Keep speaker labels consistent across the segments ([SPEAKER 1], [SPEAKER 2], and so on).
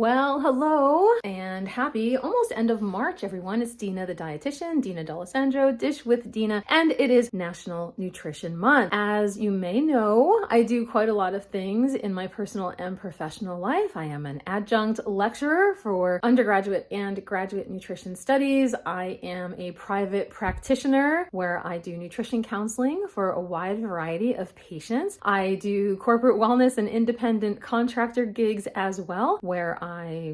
[SPEAKER 1] Well, hello and happy almost end of March, everyone. It's Dina, the dietitian, Dina D'Alessandro, Dish with Dina, and it is National Nutrition Month. As you may know, I do quite a lot of things in my personal and professional life. I am an adjunct lecturer for undergraduate and graduate nutrition studies. I am a private practitioner where I do nutrition counseling for a wide variety of patients. I do corporate wellness and independent contractor gigs as well, where I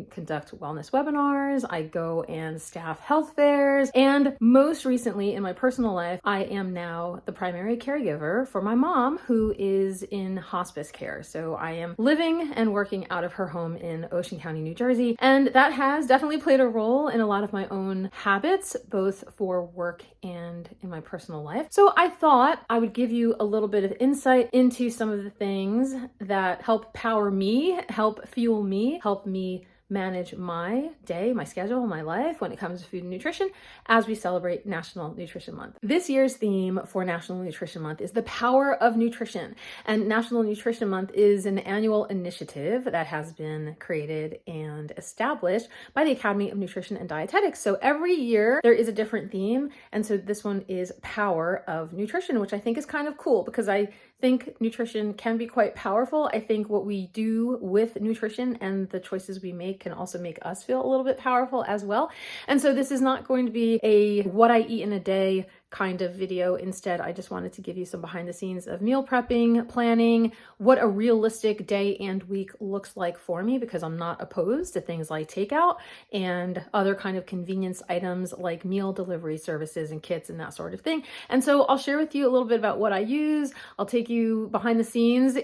[SPEAKER 1] conduct wellness webinars, I go and staff health fairs, and most recently in my personal life, I am now the primary caregiver for my mom who is in hospice care. So I am living and working out of her home in Ocean County, New Jersey, and that has definitely played a role in a lot of my own habits, both for work and in my personal life. So I thought I would give you a little bit of insight into some of the things that help power me, help fuel me, help me manage my day, my schedule, my life when it comes to food and nutrition as we celebrate National Nutrition Month. This year's theme for National Nutrition Month is the power of nutrition. And National Nutrition Month is an annual initiative that has been created and established by the Academy of Nutrition and Dietetics. So every year there is a different theme. And so this one is power of nutrition, which I think is kind of cool because I think nutrition can be quite powerful. I think what we do with nutrition and the choices we make can also make us feel a little bit powerful as well. And so this is not going to be a what I eat in a day kind of video. Instead, I just wanted to give you some behind the scenes of meal prepping, planning, what a realistic day and week looks like for me, because I'm not opposed to things like takeout and other kind of convenience items like meal delivery services and kits and that sort of thing. And so I'll share with you a little bit about what I use. I'll take you behind the scenes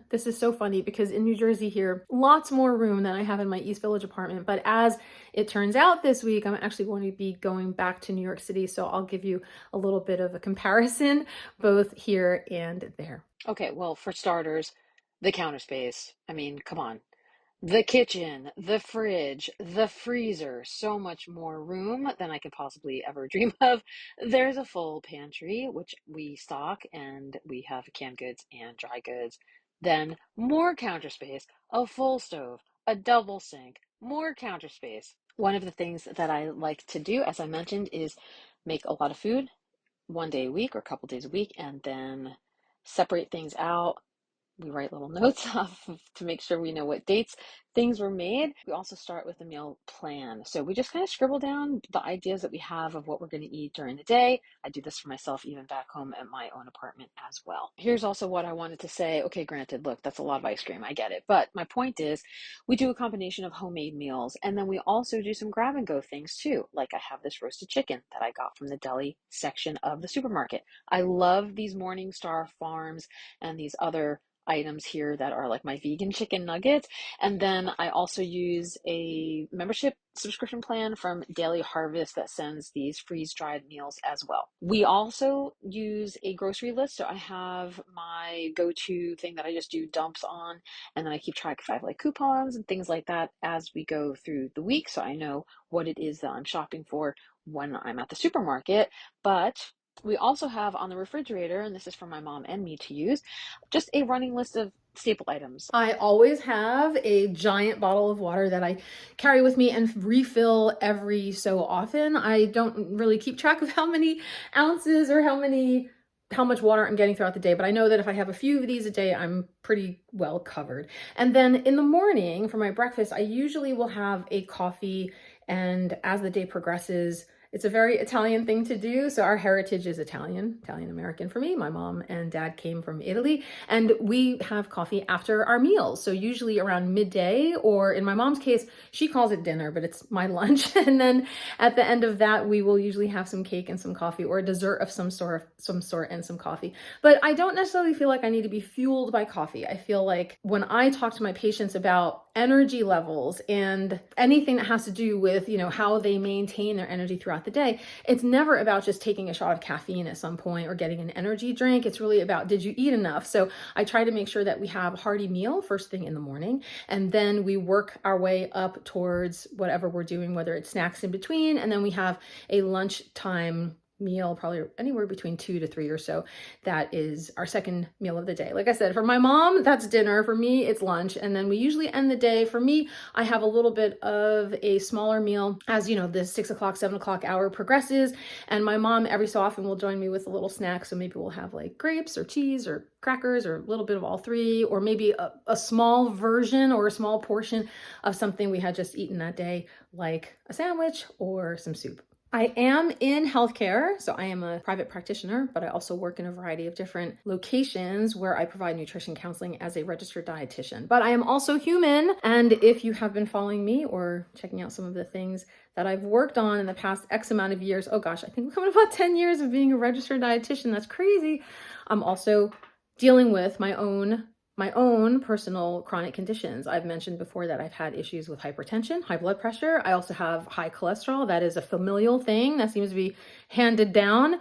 [SPEAKER 1] this is so funny because in New Jersey here, lots more room than I have in my East Village apartment. But as it turns out this week, I'm actually going to be going back to New York City. So I'll give you a little bit of a comparison both here and there.
[SPEAKER 2] Okay, well, for starters, the counter space. I mean, come on. The kitchen, the fridge, the freezer, so much more room than I could possibly ever dream of. There's a full pantry, which we stock, and we have canned goods and dry goods. Then more counter space, a full stove, a double sink, more counter space. One of the things that I like to do, as I mentioned, is make a lot of food one day a week or a couple days a week, and then separate things out. We write little notes off to make sure we know what dates things were made. We also start with a meal plan. So we just kind of scribble down the ideas that we have of what we're going to eat during the day. I do this for myself even back home at my own apartment as well. Here's also what I wanted to say. Okay, granted, look, that's a lot of ice cream. I get it. But my point is we do a combination of homemade meals, and then we also do some grab and go things too. Like I have this roasted chicken that I got from the deli section of the supermarket. I love these Morningstar Farms and these other items here that are like my vegan chicken nuggets. And then I also use a membership subscription plan from Daily Harvest that sends these freeze-dried meals as well. We also use a grocery list. So I have my go-to thing that I just do dumps on, and then I keep track if I have like coupons and things like that as we go through the week. So I know what it is that I'm shopping for when I'm at the supermarket. But we also have on the refrigerator, and this is for my mom and me to use, just a running list of staple items.
[SPEAKER 1] I always have a giant bottle of water that I carry with me and refill every so often. I don't really keep track of how many ounces or how much water I'm getting throughout the day, but I know that if I have a few of these a day, I'm pretty well covered. And then in the morning for my breakfast, I usually will have a coffee, and as the day progresses, it's a very Italian thing to do. So our heritage is Italian American for me. My mom and dad came from Italy, and we have coffee after our meals. So usually around midday, or in my mom's case, she calls it dinner, but it's my lunch. And then at the end of that, we will usually have some cake and some coffee, or a dessert of some sort and some coffee. But I don't necessarily feel like I need to be fueled by coffee. I feel like when I talk to my patients about energy levels and anything that has to do with, how they maintain their energy throughout the day, it's never about just taking a shot of caffeine at some point or getting an energy drink. It's really about, did you eat enough? So I try to make sure that we have a hearty meal first thing in the morning, and then we work our way up towards whatever we're doing, whether it's snacks in between, and then we have a lunchtime meal, probably anywhere between 2 to 3 or so. That is our second meal of the day. Like I said, for my mom, that's dinner. For me, it's lunch. And then we usually end the day. For me, I have a little bit of a smaller meal as, you know, the 6 o'clock, 7 o'clock hour progresses. And my mom every so often will join me with a little snack. So maybe we'll have like grapes or cheese or crackers or a little bit of all three, or maybe a small version or a small portion of something we had just eaten that day, like a sandwich or some soup. I am in healthcare, so I am a private practitioner, but I also work in a variety of different locations where I provide nutrition counseling as a registered dietitian. But I am also human, and if you have been following me or checking out some of the things that I've worked on in the past X amount of years, oh gosh, I think we're coming about 10 years of being a registered dietitian. That's crazy. I'm also dealing with my own personal chronic conditions. I've mentioned before that I've had issues with hypertension, high blood pressure. I also have high cholesterol. That is a familial thing that seems to be handed down.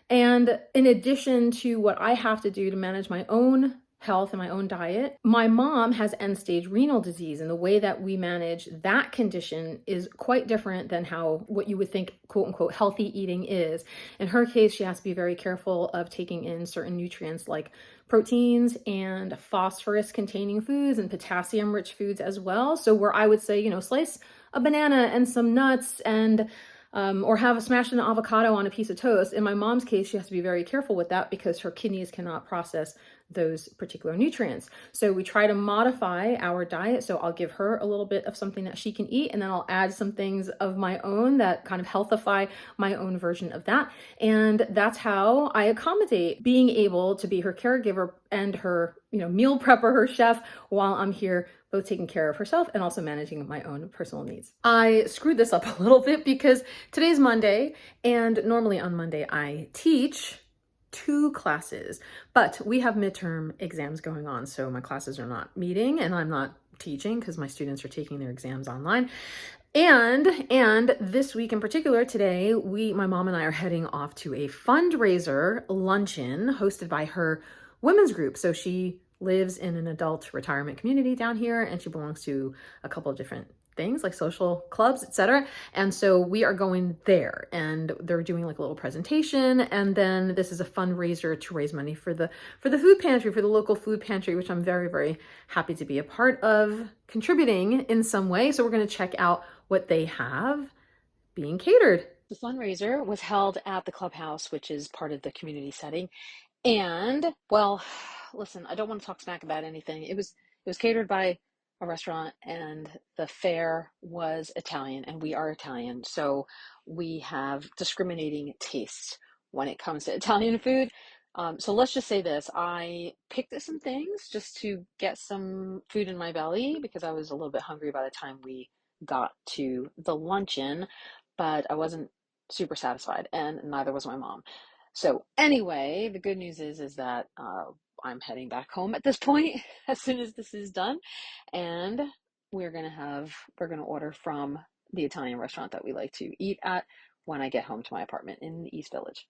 [SPEAKER 1] And in addition to what I have to do to manage my own health and my own diet, my mom has end-stage renal disease, and the way that we manage that condition is quite different than what you would think quote unquote healthy eating is. In her case, she has to be very careful of taking in certain nutrients like proteins and phosphorus containing foods and potassium rich foods as well. So where I would say, you know, slice a banana and some nuts and or have a smashed an avocado on a piece of toast. In my mom's case, she has to be very careful with that because her kidneys cannot process those particular nutrients. So we try to modify our diet. So I'll give her a little bit of something that she can eat, and then I'll add some things of my own that kind of healthify my own version of that. And that's how I accommodate being able to be her caregiver and her, you know, meal prepper, her chef, while I'm here both taking care of herself and also managing my own personal needs. I screwed this up a little bit because today's Monday, and normally on Monday I teach 2 classes, but we have midterm exams going on, so my classes are not meeting and I'm not teaching because my students are taking their exams online. And this week in particular, today, my mom and I are heading off to a fundraiser luncheon hosted by her women's group. So she lives in an adult retirement community down here, and she belongs to a couple of different things like social clubs, etc. And so we are going there, and they're doing like a little presentation, and then this is a fundraiser to raise money for the food pantry, for the local food pantry, which I'm very, very happy to be a part of, contributing in some way. So we're going to check out what they have being catered.
[SPEAKER 2] The fundraiser was held at the clubhouse, which is part of the community setting. And well, listen, I don't want to talk smack about anything. It was catered by a restaurant, and the fare was Italian, and we are Italian, so we have discriminating tastes when it comes to Italian food. So let's just say this: I picked some things just to get some food in my belly because I was a little bit hungry by the time we got to the luncheon, but I wasn't super satisfied, and neither was my mom. So anyway, the good news is that I'm heading back home at this point as soon as this is done, and we're gonna order from the Italian restaurant that we like to eat at when I get home to my apartment in the East Village.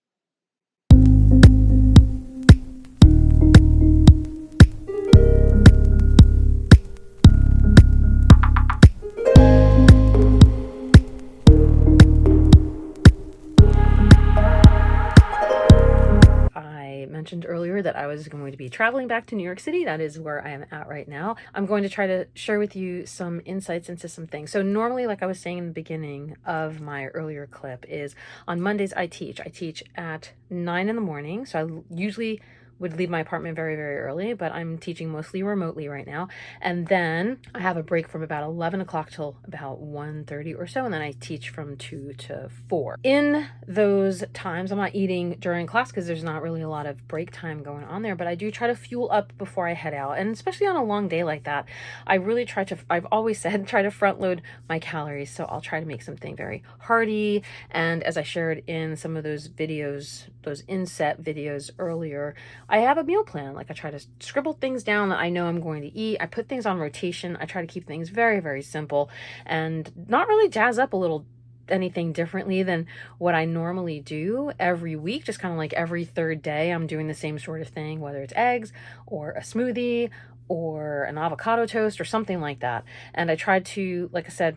[SPEAKER 1] I mentioned earlier that I was going to be traveling back to New York City. That is where I am at right now. I'm going to try to share with you some insights into some things. So normally, like I was saying in the beginning of my earlier clip, is on Mondays I teach. I teach at 9 in the morning. So I usually would leave my apartment very, very early, but I'm teaching mostly remotely right now. And then I have a break from about 11 o'clock till about 1:30 or so, and then I teach from 2 to 4. In those times, I'm not eating during class because there's not really a lot of break time going on there, but I do try to fuel up before I head out. And especially on a long day like that, I really I've always said, try to front load my calories. So I'll try to make something very hearty. And as I shared in some of those videos, those inset videos earlier, I have a meal plan. Like I try to scribble things down that I know I'm going to eat. I put things on rotation. I try to keep things very, very simple and not really jazz up a little anything differently than what I normally do every week. Just kind of like every third day, I'm doing the same sort of thing, whether it's eggs or a smoothie or an avocado toast or something like that. And I tried to, like I said,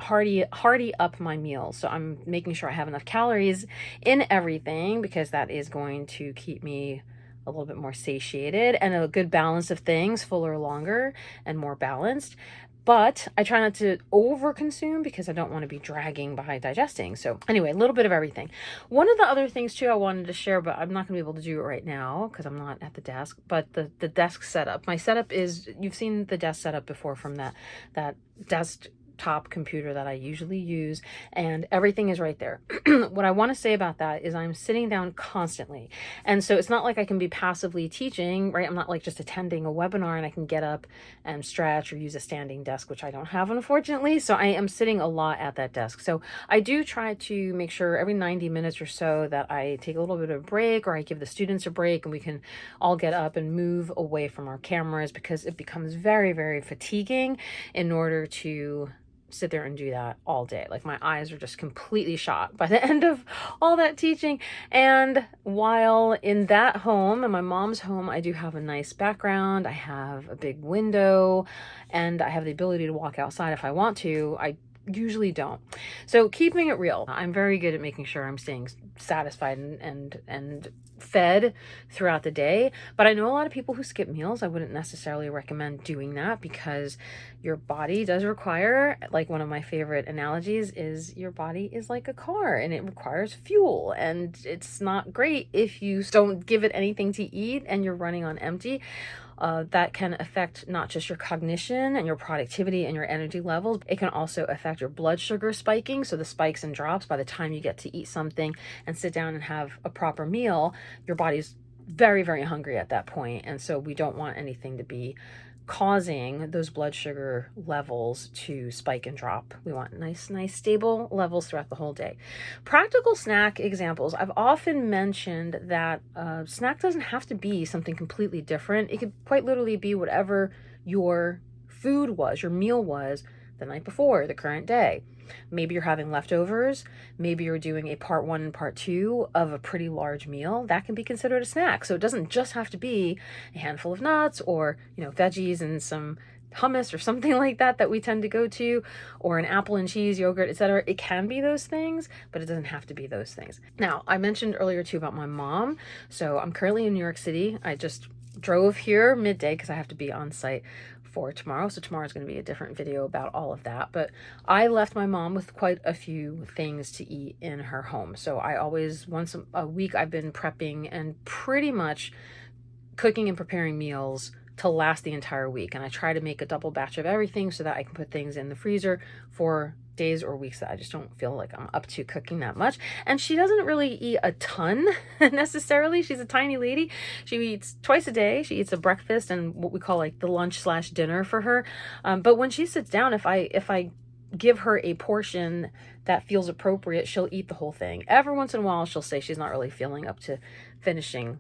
[SPEAKER 1] hearty up my meals. So I'm making sure I have enough calories in everything, because that is going to keep me a little bit more satiated, and a good balance of things, fuller, longer, and more balanced. But I try not to overconsume, because I don't want to be dragging by digesting. So anyway, a little bit of everything. One of the other things too I wanted to share, but I'm not going to be able to do it right now because I'm not at the desk, but the desk setup. My setup is, you've seen the desk setup before from that desktop computer that I usually use, and everything is right there. What I want to say about that is I'm sitting down constantly. And so it's not like I can be passively teaching, right? I'm not like just attending a webinar and I can get up and stretch or use a standing desk, which I don't have, unfortunately. So I am sitting a lot at that desk. So I do try to make sure every 90 minutes or so that I take a little bit of a break, or I give the students a break, and we can all get up and move away from our cameras, because it becomes very, very fatiguing in order to sit there and do that all day. Like, my eyes are just completely shot by the end of all that teaching. And while in that home, in my mom's home, I do have a nice background. I have a big window, and I have the ability to walk outside if I want to. I usually don't. So keeping it real, I'm very good at making sure I'm staying satisfied and fed throughout the day. But I know a lot of people who skip meals. I wouldn't necessarily recommend doing that, because your body does require, like, one of my favorite analogies is your body is like a car, and it requires fuel, and it's not great if you don't give it anything to eat and you're running on empty. That can affect not just your cognition and your productivity and your energy levels. It can also affect your blood sugar spiking. So the spikes and drops by the time you get to eat something and sit down and have a proper meal, your body's very, very hungry at that point. And so we don't want anything to be causing those blood sugar levels to spike and drop. We want nice, stable levels throughout the whole day. Practical snack examples. I've often mentioned that snack doesn't have to be something completely different. It could quite literally be whatever your food was, your meal was the night before, the current day. Maybe you're having leftovers. Maybe you're doing a part 1 and part 2 of a pretty large meal. That can be considered a snack. So it doesn't just have to be a handful of nuts, or, veggies and some hummus or something like that we tend to go to, or an apple and cheese, yogurt, etc. It can be those things, but it doesn't have to be those things. Now, I mentioned earlier too about my mom. So I'm currently in New York City. I just drove here midday because I have to be on site for tomorrow. So tomorrow is going to be a different video about all of that. But I left my mom with quite a few things to eat in her home. So I always, once a week, I've been prepping and pretty much cooking and preparing meals to last the entire week. And I try to make a double batch of everything so that I can put things in the freezer for days or weeks that I just don't feel like I'm up to cooking that much. And she doesn't really eat a ton necessarily. She's a tiny lady. She eats twice a day. She eats a breakfast and what we call like the lunch/dinner for her. But when she sits down, if I give her a portion that feels appropriate, she'll eat the whole thing. Every once in a while, she'll say she's not really feeling up to finishing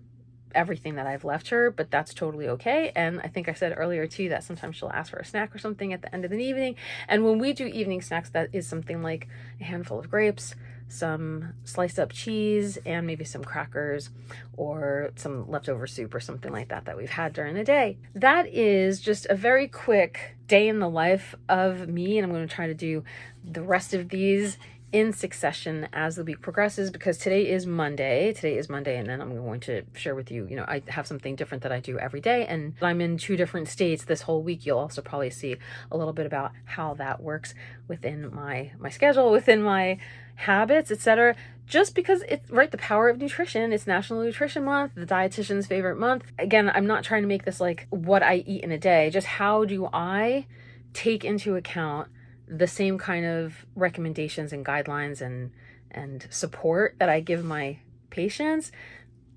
[SPEAKER 1] everything that I've left her, but that's totally okay. And I think I said earlier too that sometimes she'll ask for a snack or something at the end of the evening. And when we do evening snacks, that is something like a handful of grapes, some sliced up cheese, and maybe some crackers or some leftover soup or something like that we've had during the day. That is just a very quick day in the life of me, and I'm going to try to do the rest of these in succession as the week progresses, because today is Monday, and then I'm going to share with you, I have something different that I do every day, and I'm in 2 different states this whole week. You'll also probably see a little bit about how that works within my schedule, within my habits, etc. Just because it's right, the power of nutrition. It's National Nutrition Month, the dietitian's favorite month. Again, I'm not trying to make this like what I eat in a day, just how do I take into account the same kind of recommendations and guidelines and support that I give my patients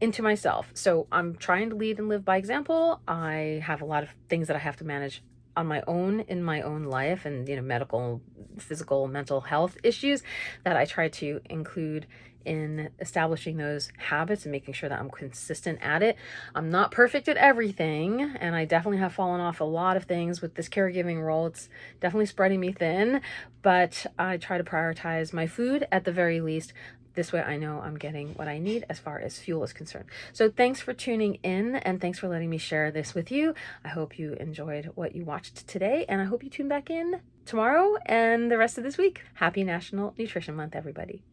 [SPEAKER 1] into myself. So I'm trying to lead and live by example. I have a lot of things that I have to manage on my own in my own life, and medical, physical, mental health issues that I try to include in establishing those habits and making sure that I'm consistent at it. I'm not perfect at everything, and I definitely have fallen off a lot of things with this caregiving role. It's definitely spreading me thin, but I try to prioritize my food at the very least, This way I know I'm getting what I need as far as fuel is concerned. So thanks for tuning in, and thanks for letting me share this with you. I hope you enjoyed what you watched today, and I hope you tune back in tomorrow and the rest of this week. Happy National Nutrition Month, everybody.